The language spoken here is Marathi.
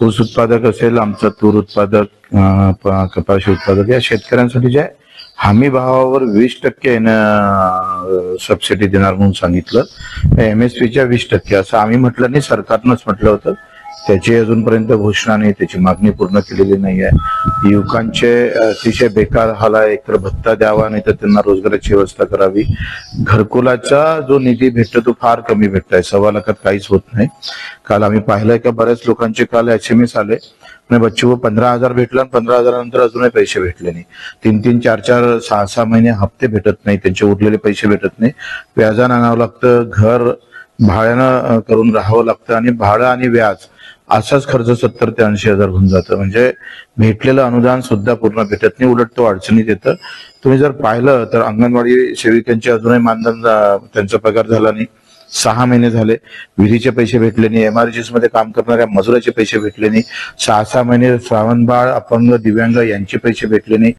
ऊस उत्पादक असेल, आमचा तूर उत्पादक, कपाशी उत्पादक, या शेतकऱ्यांसाठी जे हमी भावावर 20% सबसिडी देणार म्हणून सांगितलं. MSPच्या 20% असं आम्ही म्हटलं नाही, सरकारनंच म्हटलं होतं. त्याची अजूनपर्यंत घोषणा नाही, त्याची मागणी पूर्ण केलेली नाही आहे. युवकांचे अतिशय बेकार हाल आहे. एकतर भत्ता द्यावा, नाही तर त्यांना रोजगाराची व्यवस्था करावी. घरकुलाचा जो निधी भेटतो तो फार कमी भेटतोय, 1.25 लाखात काहीच होत नाही. काल आम्ही पाहिलंय का बऱ्याच लोकांचे काल SMS आले, बच्चू 15,000 भेटला आणि 15,000 नंतर अजूनही पैसे भेटले नाही. 3-3, 4-4, 6-6 महिने हप्ते भेटत नाही, त्यांचे उरलेले पैसे भेटत नाही. व्याजानं आणावं लागतं, घर भाड्यानं करून राहावं लागतं आणि भाडं आणि व्याज असाच खर्च 70 ते 80 हजार होऊन जातं. म्हणजे भेटलेलं अनुदान सुद्धा पूर्ण भेटत नाही, उलट तो अडचणीत येतं. तुम्ही जर पाहिलं तर अंगणवाडी सेविकांचे अजूनही मानधन, त्यांचा पगार झाला नाही. 6 महिने झाले, विधीचे पैसे भेटले नाही. MRGS मध्ये काम करणाऱ्या मजुराचे पैसे भेटले नाही. 6-6 महिने श्रावणबाळ, अपंग, दिव्यांग यांचे पैसे भेटले नाही.